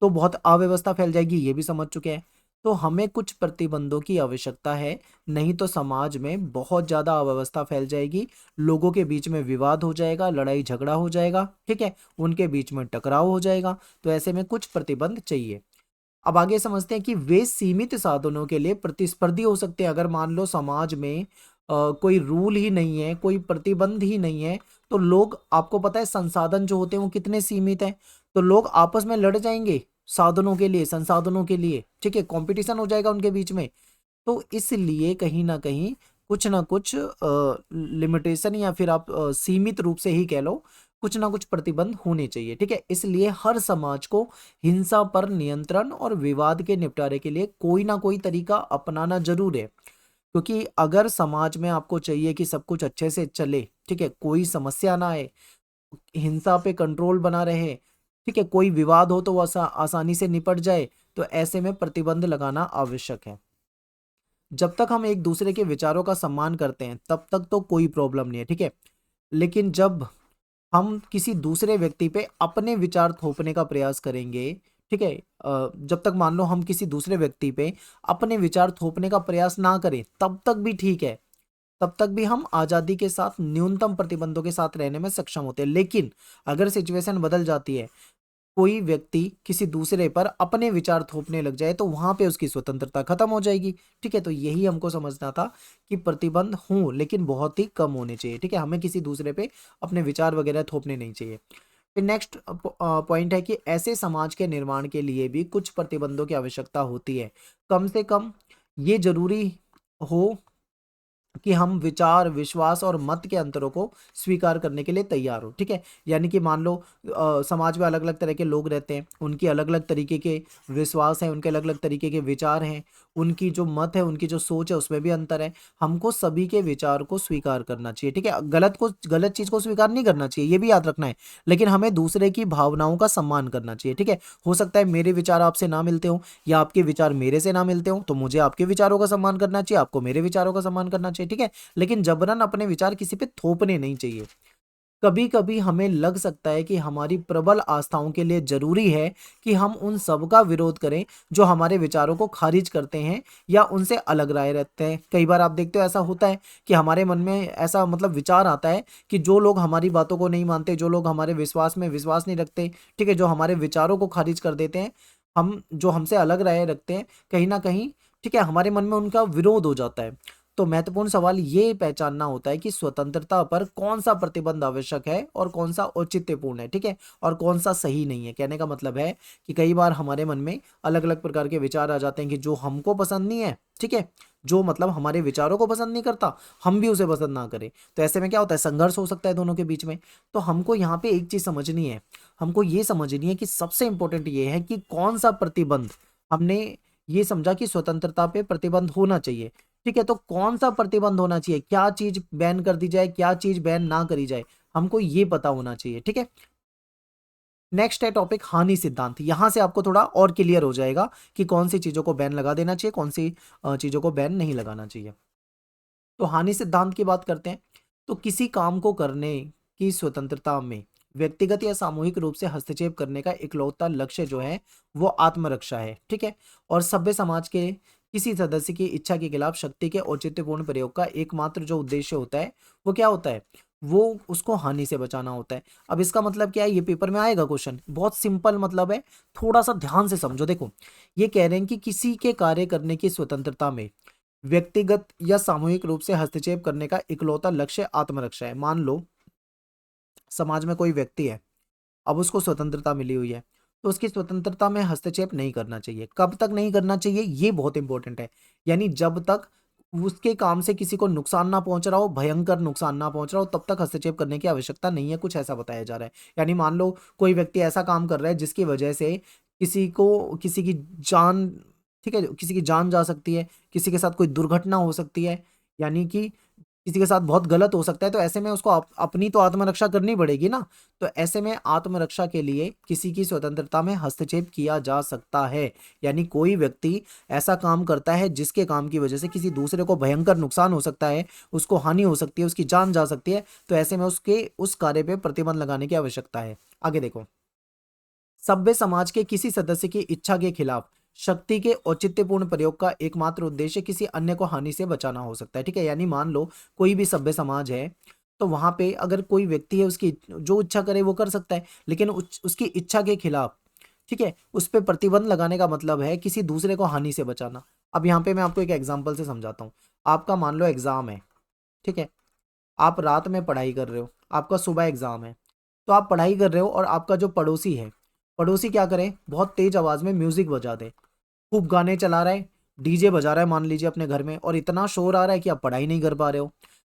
तो बहुत अव्यवस्था फैल जाएगी, ये भी समझ चुके हैं। तो हमें कुछ प्रतिबंधों की आवश्यकता है, नहीं तो समाज में बहुत ज्यादा अव्यवस्था फैल जाएगी, लोगों के बीच में विवाद हो जाएगा, लड़ाई झगड़ा हो जाएगा, ठीक है, उनके बीच में टकराव हो जाएगा। तो ऐसे में कुछ प्रतिबंध चाहिए। अब आगे समझते हैं कि वे सीमित साधनों के लिए प्रतिस्पर्धी हो सकते हैं। अगर मान लो समाज में कोई रूल ही नहीं है, कोई प्रतिबंध ही नहीं है, तो लोग, आपको पता है संसाधन जो होते हैं वो कितने सीमित हैं, तो लोग आपस में लड़ जाएंगे साधनों के लिए, संसाधनों के लिए, ठीक है, कंपटीशन हो जाएगा उनके बीच में। तो इसलिए कहीं ना कुछ लिमिटेशन, या फिर आप सीमित रूप से ही कह लो, कुछ ना कुछ प्रतिबंध होने चाहिए, ठीक है। इसलिए हर समाज को हिंसा पर नियंत्रण और विवाद के निपटारे के लिए कोई ना कोई तरीका अपनाना जरूर है। क्योंकि अगर समाज में आपको चाहिए कि सब कुछ अच्छे से चले, ठीक है, कोई समस्या ना आए, हिंसा पे कंट्रोल बना रहे, ठीक है, कोई विवाद हो तो वो आसानी से निपट जाए, तो ऐसे में प्रतिबंध लगाना आवश्यक है। जब तक हम एक दूसरे के विचारों का सम्मान करते हैं तब तक तो कोई प्रॉब्लम नहीं है, ठीक है। लेकिन जब हम किसी दूसरे व्यक्ति पे अपने विचार थोपने का प्रयास करेंगे, ठीक है, जब तक मान लो हम किसी दूसरे व्यक्ति पे अपने विचार थोपने का प्रयास ना करें तब तक भी ठीक है, तब तक भी हम आजादी के साथ न्यूनतम प्रतिबंधों के साथ रहने में सक्षम होते हैं। लेकिन अगर सिचुएशन बदल जाती है, कोई व्यक्ति किसी दूसरे पर अपने विचार थोपने लग जाए, तो वहां पे उसकी स्वतंत्रता खत्म हो जाएगी, ठीक है। तो यही हमको समझना था कि प्रतिबंध हों, लेकिन बहुत ही कम होने चाहिए, ठीक है, हमें किसी दूसरे पे अपने विचार वगैरह थोपने नहीं चाहिए। फिर नेक्स्ट पॉइंट है कि ऐसे समाज के निर्माण के लिए भी कुछ प्रतिबंधों की आवश्यकता होती है। कम से कम ये जरूरी हो कि हम विचार, विश्वास और मत के अंतरों को स्वीकार करने के लिए तैयार हो। ठीक है, यानी कि मान लो समाज में अलग अलग तरह के लोग रहते हैं, उनकी अलग अलग तरीके के विश्वास हैं, उनके अलग अलग तरीके के विचार हैं, उनकी जो मत है, उनकी जो सोच है, उसमें भी अंतर है। हमको सभी के विचार को स्वीकार करना चाहिए। ठीक है, गलत चीज को स्वीकार नहीं करना चाहिए, ये भी याद रखना है। लेकिन हमें दूसरे की भावनाओं का सम्मान करना चाहिए। ठीक है, हो सकता है मेरे विचार आपसे ना मिलते हो या आपके विचार मेरे से ना मिलते हो, तो मुझे आपके विचारों का सम्मान करना चाहिए, आपको मेरे विचारों का सम्मान करना चाहिए। ठीक है, लेकिन जबरन अपने विचार किसी पे थोपने नहीं चाहिए। कभी कभी हमें लग सकता है कि हमारी प्रबल आस्थाओं के लिए जरूरी है कि हम उन सब का विरोध करें जो हमारे विचारों को खारिज करते हैं या उनसे अलग राय रखते हैं। कई बार आप देखते हो ऐसा होता है कि हमारे मन में ऐसा मतलब विचार आता है कि जो लोग हमारी बातों को नहीं मानते, जो लोग हमारे विश्वास में विश्वास नहीं रखते, ठीक है, जो हमारे विचारों को खारिज कर देते हैं, हम जो हमसे अलग राय रखते हैं, कहीं ना कहीं, ठीक है, हमारे मन में उनका विरोध हो जाता है। तो महत्वपूर्ण सवाल ये पहचानना होता है कि स्वतंत्रता पर कौन सा प्रतिबंध आवश्यक है और कौन सा औचित्यपूर्ण है। ठीक है, और कौन सा सही नहीं है। कहने का मतलब है कि कई बार हमारे मन में अलग अलग प्रकार के विचार आ जाते हैं कि जो हमको पसंद नहीं है, ठीक है, जो मतलब हमारे विचारों को पसंद नहीं करता, हम भी उसे पसंद ना करें। तो ऐसे में क्या होता है, संघर्ष हो सकता है दोनों के बीच में। तो हमको यहाँ पे एक चीज समझनी है, हमको ये समझनी है कि सबसे इंपॉर्टेंट ये है कि कौन सा प्रतिबंध, हमने ये समझा कि स्वतंत्रता पे प्रतिबंध होना चाहिए। ठीक है, तो कौन सा प्रतिबंध होना चाहिए, क्या चीज बैन कर दी जाए, क्या चीज बैन ना करी जाए, हमको ये पता होना चाहिए। ठीक है, नेक्स्ट है टॉपिक हानि सिद्धांत। यहां से आपको थोड़ा और क्लियर हो जाएगा कि कौन सी चीजों को बैन लगा देना चाहिए, कौन सी चीजों को बैन नहीं लगाना चाहिए। तो हानि सिद्धांत की बात करते हैं। तो किसी काम को करने की स्वतंत्रता में व्यक्तिगत या सामूहिक रूप से हस्तक्षेप करने का इकलौता लक्ष्य जो है वो आत्मरक्षा है। ठीक है, और सभ्य समाज के किसी सदस्य की इच्छा के खिलाफ शक्ति के औचित्यपूर्ण प्रयोग का एकमात्र जो उद्देश्य होता है वो क्या होता है, वो उसको हानि से बचाना होता है। अब इसका मतलब क्या है, ये पेपर में आएगा क्वेश्चन, बहुत सिंपल मतलब है, थोड़ा सा ध्यान से समझो। देखो, ये कह रहे हैं कि किसी के कार्य करने की स्वतंत्रता में व्यक्तिगत या सामूहिक रूप से हस्तक्षेप करने का इकलौता लक्ष्य आत्मरक्षा है। मान लो समाज में कोई व्यक्ति है, अब उसको स्वतंत्रता मिली हुई है, तो उसकी स्वतंत्रता में हस्तक्षेप नहीं करना चाहिए। कब तक नहीं करना चाहिए, ये बहुत इंपॉर्टेंट है। यानी जब तक उसके काम से किसी को नुकसान ना पहुंच रहा हो, भयंकर नुकसान ना पहुंच रहा हो, तब तक हस्तक्षेप करने की आवश्यकता नहीं है, कुछ ऐसा बताया जा रहा है। यानी मान लो कोई व्यक्ति ऐसा काम कर रहा है जिसकी वजह से किसी की जान, ठीक है, किसी की जान जा सकती है, किसी के साथ कोई दुर्घटना हो सकती है, यानी कि किसी के साथ बहुत गलत हो सकता है। तो ऐसे में उसको अपनी तो आत्मरक्षा करनी पड़ेगी ना। तो ऐसे में आत्मरक्षा के लिए किसी की स्वतंत्रता में हस्तक्षेप किया जा सकता है। यानी कोई व्यक्ति ऐसा काम करता है जिसके काम की वजह से किसी दूसरे को भयंकर नुकसान हो सकता है, उसको हानि हो सकती है, उसकी जान जा सकती है, तो ऐसे में उसके उस कार्य पे प्रतिबंध लगाने की आवश्यकता है। आगे देखो, सभ्य समाज के किसी सदस्य की इच्छा के खिलाफ शक्ति के औचित्यपूर्ण प्रयोग का एकमात्र उद्देश्य किसी अन्य को हानि से बचाना हो सकता है। ठीक है, यानी मान लो कोई भी सभ्य समाज है, तो वहां पे अगर कोई व्यक्ति है, उसकी जो इच्छा करे वो कर सकता है, लेकिन उसकी इच्छा के खिलाफ, ठीक है, उस पर प्रतिबंध लगाने का मतलब है किसी दूसरे को हानि से बचाना। अब यहाँ पे मैं आपको एक एग्जाम्पल से समझाता हूँ। आपका मान लो एग्जाम है, ठीक है, आप रात में पढ़ाई कर रहे हो, आपका सुबह एग्जाम है, तो आप पढ़ाई कर रहे हो और आपका जो पड़ोसी है, पड़ोसी क्या करे, बहुत तेज आवाज में म्यूजिक बजा दे, खूब गाने चला रहा है, डीजे बजा रहा है मान लीजिए अपने घर में, और इतना शोर आ रहा है कि आप पढ़ाई नहीं कर पा रहे हो।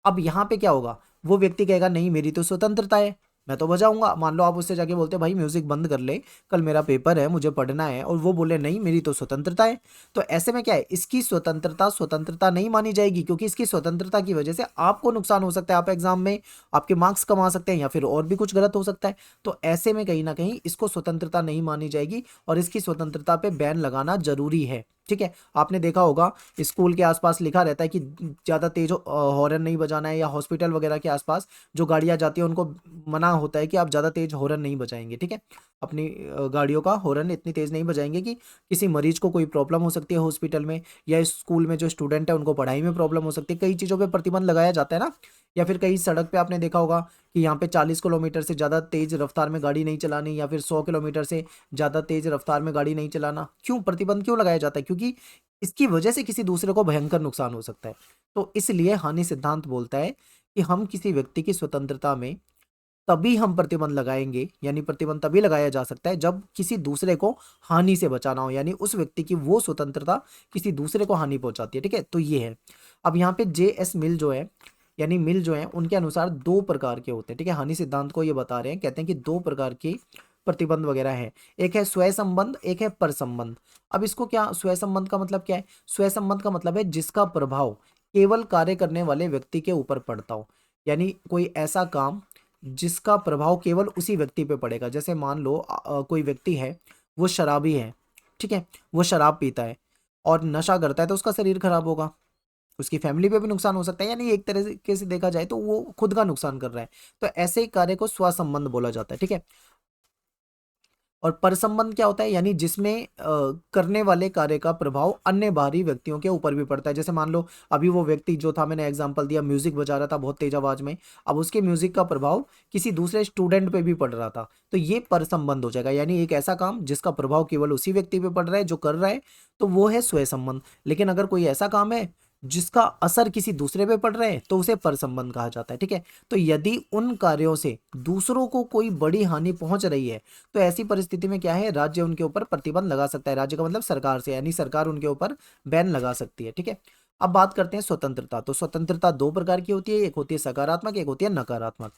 अब यहाँ पे क्या होगा, वो व्यक्ति कहेगा नहीं मेरी तो स्वतंत्रता है, मैं तो बजाऊंगा। मान लो आप उससे जाके बोलते भाई म्यूजिक बंद कर ले, कल मेरा पेपर है, मुझे पढ़ना है, और वो बोले नहीं मेरी तो स्वतंत्रता है। तो ऐसे में क्या है, इसकी स्वतंत्रता स्वतंत्रता नहीं मानी जाएगी, क्योंकि इसकी स्वतंत्रता की वजह से आपको नुकसान हो सकता है, आप एग्जाम में आपके मार्क्स कमा सकते हैं या फिर और भी कुछ गलत हो सकता है। तो ऐसे में कहीं ना कहीं इसको स्वतंत्रता नहीं मानी जाएगी और इसकी स्वतंत्रता पे बैन लगाना जरूरी है। ठीक है, आपने देखा होगा स्कूल के आसपास लिखा रहता है कि ज़्यादा तेज हॉर्न नहीं बजाना है, या हॉस्पिटल वगैरह के आसपास जो गाड़ियां जाती है उनको मना होता है कि आप ज़्यादा तेज हॉर्न नहीं बजाएंगे। ठीक है, अपनी गाड़ियों का हॉर्न इतनी तेज नहीं बजाएंगे कि किसी मरीज को कोई प्रॉब्लम हो सकती है हॉस्पिटल में, या स्कूल में जो स्टूडेंट है उनको पढ़ाई में प्रॉब्लम हो सकती है। कई चीज़ों पर प्रतिबंध लगाया जाता है ना। या फिर कई सड़क पे आपने देखा होगा कि यहाँ पे 40 किलोमीटर से ज़्यादा तेज रफ्तार में गाड़ी नहीं चलानी, या फिर 100 किलोमीटर से ज़्यादा तेज रफ्तार में गाड़ी नहीं चलाना। क्यों प्रतिबंध क्यों लगाया जाता है, क्योंकि इसकी वजह से किसी दूसरे को भयंकर नुकसान हो सकता है। तो इसलिए हानि सिद्धांत बोलता है कि हम किसी व्यक्ति की स्वतंत्रता में तभी हम प्रतिबंध लगाएंगे, यानी प्रतिबंध तभी लगाया जा सकता है जब किसी दूसरे को हानि से बचाना हो, यानी उस व्यक्ति की वो स्वतंत्रता किसी दूसरे को हानि पहुंचाती है। ठीक है, तो ये है। अब यहाँ पे J.S. मिल जो है, यानी मिल जो है, उनके अनुसार दो प्रकार के होते हैं, ठीक है। हनी सिद्धांत को ये बता रहे हैं, कहते हैं कि दो प्रकार की प्रतिबंध वगैरह है, एक है स्वय संबंध, एक है पर संबंध। अब इसको क्या, स्वय संबंध का मतलब क्या है? स्वय संबंध का मतलब है जिसका प्रभाव केवल कार्य करने वाले व्यक्ति के ऊपर पड़ता हो, यानी कोई ऐसा काम जिसका प्रभाव केवल उसी व्यक्ति पे पड़ेगा। जैसे मान लो कोई व्यक्ति है, वो शराबी है, ठीक है, वो शराब पीता है और नशा करता है, तो उसका शरीर खराब होगा, उसकी फैमिली पे भी नुकसान हो सकता है, यानी एक तरीके से देखा जाए तो वो खुद का नुकसान कर रहा है। तो ऐसे ही कार्य को स्वसंबंध बोला जाता है, ठीक है। और परसंबंध क्या होता है? यानी जिसमें करने वाले कार्य का प्रभाव अन्य बाहरी व्यक्तियों के ऊपर भी पड़ता है। जैसे मान लो अभी वो व्यक्ति जो था, मैंने एग्जांपल दिया, म्यूजिक बजा रहा था बहुत तेज आवाज में, अब उसके म्यूजिक का प्रभाव किसी दूसरे स्टूडेंट पे भी पड़ रहा था, तो ये परसंबंध हो जाएगा। यानी एक ऐसा काम जिसका प्रभाव केवल उसी व्यक्ति पे पड़ रहा है जो कर रहा है, तो वो है स्वय संबंध। लेकिन अगर कोई ऐसा काम है जिसका असर किसी दूसरे पे पड़ रहा है, तो उसे परसंबंध कहा जाता है, ठीक है। तो यदि उन कार्यों से दूसरों को कोई बड़ी हानि पहुंच रही है, तो ऐसी परिस्थिति में क्या है, राज्य उनके ऊपर प्रतिबंध लगा सकता है। राज्य का मतलब सरकार से, यानी सरकार उनके ऊपर बैन लगा सकती है, ठीक है। अब बात करते हैं स्वतंत्रता। तो स्वतंत्रता दो प्रकार की होती है, एक होती है सकारात्मक, एक होती है नकारात्मक,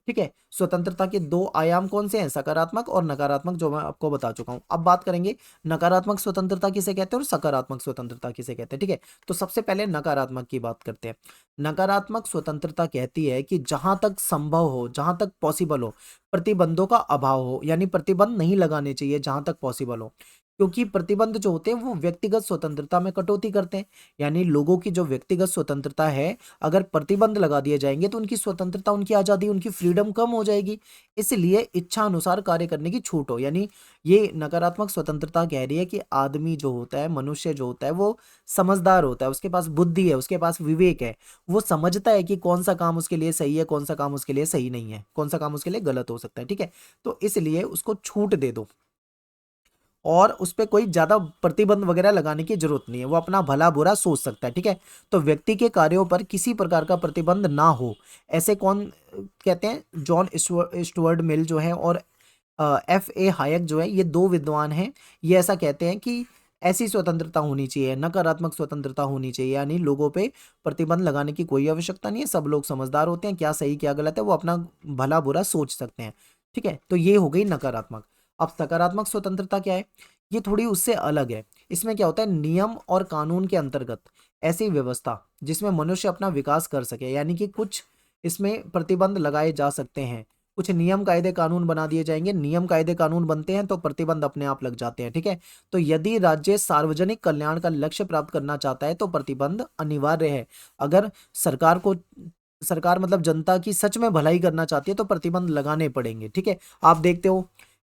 ठीक है। स्वतंत्रता के दो आयाम कौन से हैं? सकारात्मक और नकारात्मक, जो मैं आपको बता चुका हूं। अब बात करेंगे नकारात्मक स्वतंत्रता किसे कहते हैं और सकारात्मक स्वतंत्रता किसे कहते हैं, ठीक है। तो सबसे पहले नकारात्मक की बात करते हैं। नकारात्मक स्वतंत्रता कहती है कि जहां तक संभव हो, जहां तक पॉसिबल हो, प्रतिबंधों का अभाव हो, यानी प्रतिबंध नहीं लगाने चाहिए जहां तक पॉसिबल हो, क्योंकि प्रतिबंध जो होते हैं वो व्यक्तिगत स्वतंत्रता में कटौती करते हैं। यानी लोगों की जो व्यक्तिगत स्वतंत्रता है, अगर प्रतिबंध लगा दिए जाएंगे तो उनकी स्वतंत्रता, उनकी आजादी, उनकी फ्रीडम कम हो जाएगी। इसलिए इच्छा अनुसार कार्य करने की छूट हो, यानी ये नकारात्मक स्वतंत्रता कह रही है कि आदमी जो होता है, मनुष्य जो होता है, वो समझदार होता है, उसके पास बुद्धि है, उसके पास विवेक है, वो समझता है कि कौन सा काम उसके लिए सही है, कौन सा काम उसके लिए सही नहीं है, कौन सा काम उसके लिए गलत हो सकता है, ठीक है। तो इसलिए उसको छूट दे दो और उस पे कोई ज्यादा प्रतिबंध वगैरह लगाने की जरूरत नहीं है, वो अपना भला बुरा सोच सकता है, ठीक है। तो व्यक्ति के कार्यों पर किसी प्रकार का प्रतिबंध ना हो, ऐसे कौन कहते हैं? जॉन स्टुअर्ट मिल जो है और F.A. हायक जो है, ये दो विद्वान हैं, ये ऐसा कहते हैं कि ऐसी स्वतंत्रता होनी चाहिए, नकारात्मक स्वतंत्रता होनी चाहिए, यानी लोगों पे प्रतिबंध लगाने की कोई आवश्यकता नहीं है। सब लोग समझदार होते हैं, क्या सही क्या गलत है वो अपना भला बुरा सोच सकते हैं, ठीक है। तो ये हो गई नकारात्मक। अब सकारात्मक स्वतंत्रता क्या है? ये थोड़ी उससे अलग है। इसमें क्या होता है, नियम और कानून के अंतर्गत ऐसी व्यवस्था जिसमें मनुष्य अपना विकास कर सके, यानी कि कुछ इसमें प्रतिबंध लगाए जा सकते हैं, कुछ नियम कायदे कानून बना दिए जाएंगे, नियम कायदे कानून बनते हैं तो प्रतिबंध अपने आप लग जाते हैं, ठीक है। तो यदि राज्य सार्वजनिक कल्याण का लक्ष्य प्राप्त करना चाहता है तो प्रतिबंध अनिवार्य है। अगर सरकार मतलब जनता की सच में भलाई करना चाहती है तो प्रतिबंध लगाने पड़ेंगे, ठीक है। आप देखते हो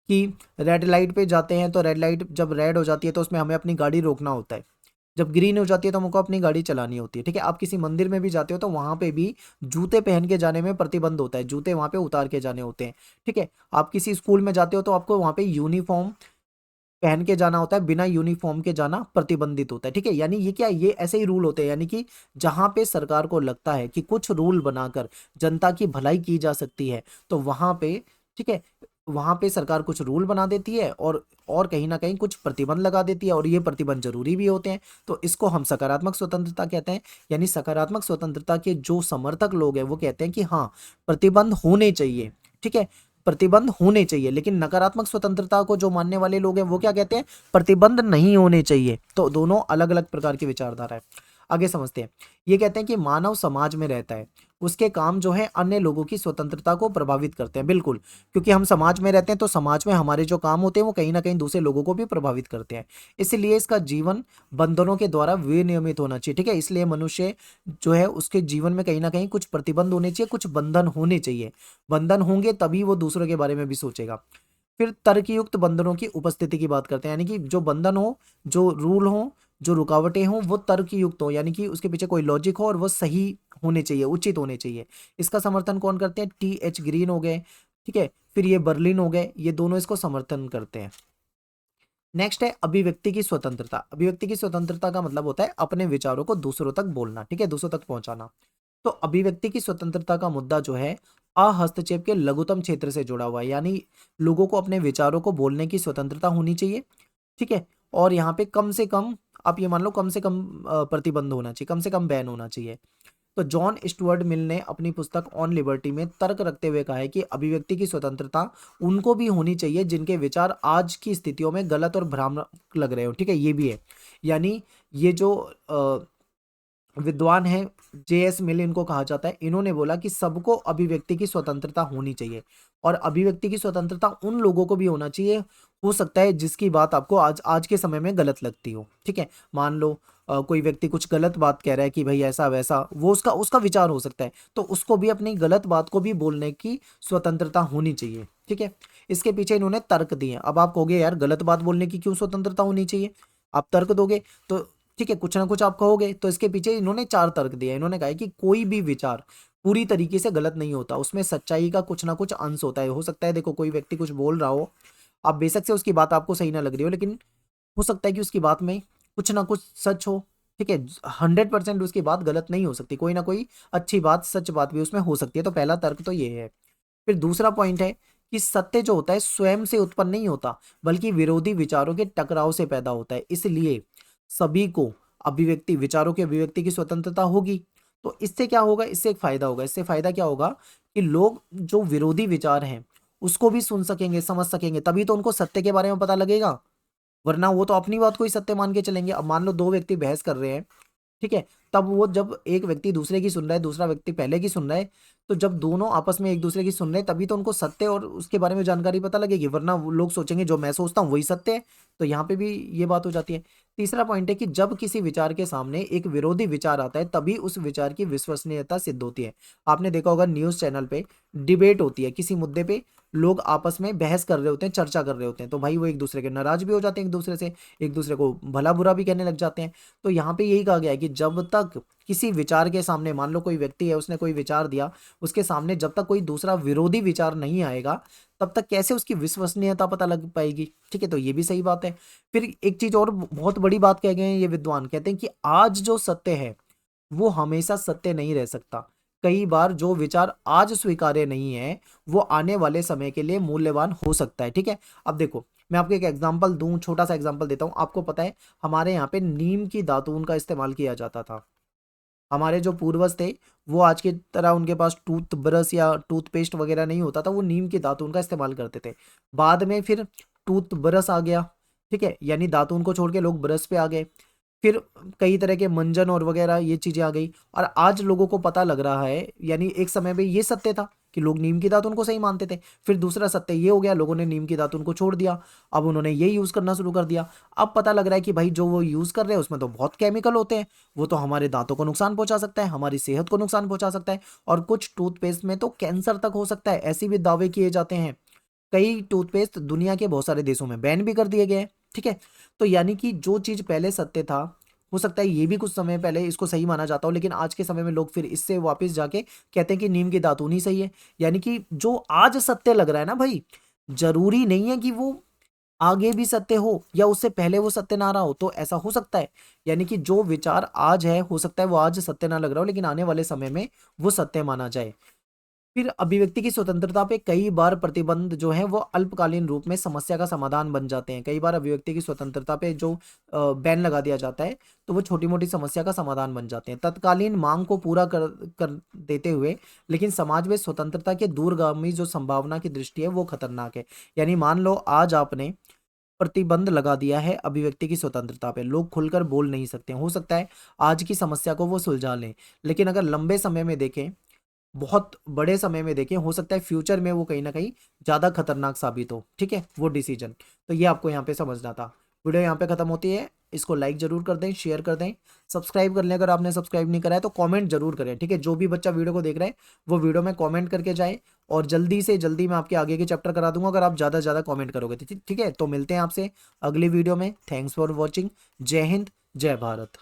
कि रेड लाइट पे जाते हैं, तो रेड लाइट जब रेड हो जाती है तो उसमें हमें अपनी गाड़ी रोकना होता है, जब ग्रीन हो जाती है तो हमको अपनी गाड़ी चलानी होती है, ठीक है। आप किसी मंदिर में भी जाते हो तो वहां पे भी जूते पहन के जाने में प्रतिबंध होता है, जूते वहां पे उतार के जाने होते हैं, ठीक है। आप किसी स्कूल में जाते हो तो आपको वहां पे यूनिफॉर्म पहन के जाना होता है, बिना यूनिफॉर्म के जाना प्रतिबंधित होता है, ठीक है। यानी ये क्या, ये ऐसे ही रूल होते हैं, यानी कि जहां पे सरकार को लगता है कि कुछ रूल बनाकर जनता की भलाई की जा सकती है, तो वहां पे, ठीक है, वहां पे सरकार कुछ रूल बना देती है और कहीं ना कहीं कुछ प्रतिबंध लगा देती है, और ये प्रतिबंध जरूरी भी होते हैं। तो इसको हम सकारात्मक स्वतंत्रता कहते हैं। यानी सकारात्मक स्वतंत्रता के जो समर्थक लोग हैं वो कहते हैं कि हाँ, प्रतिबंध होने चाहिए, ठीक है, प्रतिबंध होने चाहिए। लेकिन नकारात्मक स्वतंत्रता को जो मानने वाले लोग हैं वो क्या कहते हैं? प्रतिबंध नहीं होने चाहिए। तो दोनों अलग अलग प्रकार की विचारधारा है। आगे समझते हैं। ये कहते हैं कि मानव समाज में रहता है, उसके काम जो है अन्य लोगों की स्वतंत्रता को प्रभावित करते हैं। बिल्कुल, क्योंकि हम समाज में रहते हैं तो समाज में हमारे जो काम होते हैं वो कहीं ना कहीं दूसरे लोगों को भी प्रभावित करते हैं। इसलिए इसका जीवन बंधनों के द्वारा विनियमित होना चाहिए, ठीक है। इसलिए मनुष्य जो है उसके जीवन में कहीं ना कहीं कुछ प्रतिबंध होने चाहिए, कुछ बंधन होने चाहिए। बंधन होंगे तभी वो दूसरों के बारे में भी सोचेगा। फिर तर्कयुक्त बंधनों की उपस्थिति की बात करते हैं, यानी कि जो बंधन हो, जो रूल हो, जो रुकावटें हो, वो तर्कयुक्त हो, यानी कि उसके पीछे कोई लॉजिक हो और वो सही होने चाहिए, उचित होने चाहिए। इसका समर्थन कौन करते हैं? T.H. ग्रीन हो गए, ठीक है, फिर ये बर्लिन हो गए, ये दोनों इसको समर्थन करते हैं। नेक्स्ट है अभिव्यक्ति की स्वतंत्रता। अभिव्यक्ति की स्वतंत्रता का मतलब होता है अपने विचारों को दूसरों तक बोलना, ठीक है, दूसरों तक पहुंचाना। तो अभिव्यक्ति की स्वतंत्रता का मुद्दा जो है अहस्तक्षेप के लघुत्तम क्षेत्र से जुड़ा हुआ है, यानी लोगों को अपने विचारों को बोलने की स्वतंत्रता होनी चाहिए, ठीक है। और यहाँ पे कम से कम आप ये मान लो कम से कम प्रतिबंध होना चाहिए, कम से कम बैन होना चाहिए। तो जॉन स्टुअर्ट मिल ने अपनी पुस्तक ऑन लिबर्टी में तर्क रखते हुए कहा है कि अभिव्यक्ति की स्वतंत्रता उनको भी होनी चाहिए जिनके विचार आज की स्थितियों में गलत और भ्रामक लग रहे हो। ठीक है, ये भी है। यानी ये जो विद्वान है J.S. मिल इनको कहा जाता है, इन्होंने बोला कि सबको अभिव्यक्ति की स्वतंत्रता होनी चाहिए और अभिव्यक्ति की स्वतंत्रता उन लोगों को भी होना चाहिए, हो सकता है जिसकी बात आपको आज आज के समय में गलत लगती हो। ठीक है, मान लो कोई व्यक्ति कुछ गलत बात कह रहा है कि भाई ऐसा वैसा, वो उसका उसका विचार हो सकता है, तो उसको भी अपनी गलत बात को भी बोलने की स्वतंत्रता होनी चाहिए। ठीक है, इसके पीछे इन्होंने तर्क दिए। अब आप कहोगे यार गलत बात बोलने की क्यों स्वतंत्रता होनी चाहिए, आप तर्क दोगे तो ठीक है, कुछ ना कुछ आप कहोगे। तो इसके पीछे इन्होंने 4 तर्क दिए। इन्होंने कहा है कि कोई भी विचार पूरी तरीके से गलत नहीं होता, उसमें सच्चाई का कुछ ना कुछ अंश होता है। हो सकता है देखो कोई व्यक्ति कुछ बोल रहा हो, आप बेशक से उसकी बात आपको सही ना लग रही हो, लेकिन हो सकता है कि उसकी बात में कुछ ना कुछ सच हो। ठीक है, 100% उसकी बात गलत नहीं हो सकती, कोई ना कोई अच्छी बात, सच बात भी उसमें हो सकती है। तो पहला तर्क तो ये है। फिर दूसरा पॉइंट है कि सत्य जो होता है स्वयं से उत्पन्न नहीं होता, बल्कि विरोधी विचारों के टकराव से पैदा होता है। इसलिए सभी को अभिव्यक्ति, विचारों की अभिव्यक्ति की स्वतंत्रता होगी। तो इससे क्या होगा, इससे एक फायदा होगा। इससे फायदा क्या होगा कि लोग जो विरोधी विचार हैं उसको भी सुन सकेंगे, समझ सकेंगे, तभी तो उनको सत्य के बारे में पता लगेगा, वरना वो तो अपनी बात को ही सत्य मान के चलेंगे। अब मान लो 2 व्यक्ति बहस कर रहे हैं, ठीक है, तब वो जब एक व्यक्ति दूसरे की सुन रहा है, दूसरा व्यक्ति पहले की सुन रहा है, तो जब दोनों आपस में एक दूसरे की सुन रहे हैं तभी तो उनको सत्य और उसके बारे में जानकारी पता लगेगी, वरना वो लोग सोचेंगे जो मैं सोचता हूँ वही सत्य है। तो यहाँ पे भी ये बात हो जाती है। तीसरा पॉइंट है कि जब किसी विचार के सामने एक विरोधी विचार आता है तभी उस विचार की विश्वसनीयता सिद्ध होती है। आपने देखा होगा न्यूज चैनल पे डिबेट होती है किसी मुद्दे पे, लोग आपस में बहस कर रहे होते हैं, चर्चा कर रहे होते हैं, तो भाई वो एक दूसरे के नाराज भी हो जाते हैं, एक दूसरे से, एक दूसरे को भला बुरा भी कहने लग जाते हैं। तो यहाँ पे यही कहा गया है कि जब तक किसी विचार के सामने, मान लो कोई व्यक्ति है उसने कोई विचार दिया, उसके सामने जब तक कोई दूसरा विरोधी विचार नहीं आएगा तब तक कैसे उसकी विश्वसनीयता पता लग पाएगी। ठीक है, तो ये भी सही बात है। फिर एक चीज और बहुत बड़ी बात कह गए हैं ये विद्वान, कहते हैं कि आज जो सत्य है वो हमेशा सत्य नहीं रह सकता। कई बार जो विचार आज स्वीकार्य नहीं है वो आने वाले समय के लिए मूल्यवान हो सकता है। ठीक है, अब देखो मैं आपको एक एग्जांपल दूं, छोटा सा एग्जांपल देता हूं। आपको पता है हमारे यहाँ पे नीम की दातून का इस्तेमाल किया जाता था। हमारे जो पूर्वज थे वो आज की तरह उनके पास टूथ ब्रश या टूथपेस्ट वगैरह नहीं होता था, वो नीम की दातून का इस्तेमाल करते थे। बाद में फिर टूथ ब्रश आ गया, ठीक है, यानी दातून को छोड़ के लोग ब्रश पे आ गए। फिर कई तरह के मंजन और वगैरह ये चीजें आ गई, और आज लोगों को पता लग रहा है, यानी एक समय में ये सत्य था कि लोग नीम की दातून को सही मानते थे। फिर दूसरा सत्य ये हो गया, लोगों ने नीम की दातून को छोड़ दिया, अब उन्होंने ये यूज करना शुरू कर दिया। अब पता लग रहा है कि भाई जो वो यूज कर रहे हैं उसमें तो बहुत केमिकल होते हैं, वो तो हमारे दांतों को नुकसान पहुंचा सकता है, हमारी सेहत को नुकसान पहुंचा सकता है, और कुछ टूथपेस्ट में तो कैंसर तक हो सकता है, ऐसे भी दावे किए जाते हैं। कई टूथपेस्ट दुनिया के बहुत सारे देशों में बैन भी कर दिए गए हैं। ठीक है, तो यानी कि जो चीज पहले सत्य था, हो सकता है ये भी कुछ समय पहले इसको सही माना जाता हो, लेकिन आज के समय में लोग फिर इससे वापस जाके कहते हैं कि नीम की दातून ही सही है। यानी कि जो आज सत्य लग रहा है ना भाई, जरूरी नहीं है कि वो आगे भी सत्य हो या उससे पहले वो सत्य ना रहा हो, तो ऐसा हो सकता है। यानी कि जो विचार आज है हो सकता है वो आज सत्य ना लग रहा हो, लेकिन आने वाले समय में वो सत्य माना जाए। फिर अभिव्यक्ति की स्वतंत्रता पे कई बार प्रतिबंध जो है वो अल्पकालीन रूप में समस्या का समाधान बन जाते हैं। कई बार अभिव्यक्ति की स्वतंत्रता पे जो बैन लगा दिया जाता है तो वो छोटी मोटी समस्या का समाधान बन जाते हैं, तत्कालीन मांग को पूरा कर देते हुए, लेकिन समाज में स्वतंत्रता के दूरगामी जो संभावना की दृष्टि है वो खतरनाक है। यानी मान लो आज आपने प्रतिबंध लगा दिया है अभिव्यक्ति की स्वतंत्रता पे, लोग खुलकर बोल नहीं सकते, हो सकता है आज की समस्या को वो सुलझा लें, लेकिन अगर लंबे समय में देखें, बहुत बड़े समय में देखें, हो सकता है फ्यूचर में वो कहीं ना कहीं ज्यादा खतरनाक साबित हो। ठीक है, वो डिसीजन। तो ये आपको यहाँ पे समझना था। वीडियो यहाँ पे खत्म होती है, इसको लाइक जरूर कर दें, शेयर कर दें, सब्सक्राइब कर लें अगर आपने सब्सक्राइब नहीं करा है तो कमेंट जरूर करें। ठीक है, जो भी बच्चा वीडियो को देख रहा है वो वीडियो में कमेंट करके जाए, और जल्दी से जल्दी मैं आपके आगे के चैप्टर करा दूंगा अगर आप ज़्यादा से ज़्यादा कमेंट करोगे तो। ठीक है, तो मिलते हैं आपसे अगली वीडियो में। Thanks for watching. जय हिंद, जय भारत।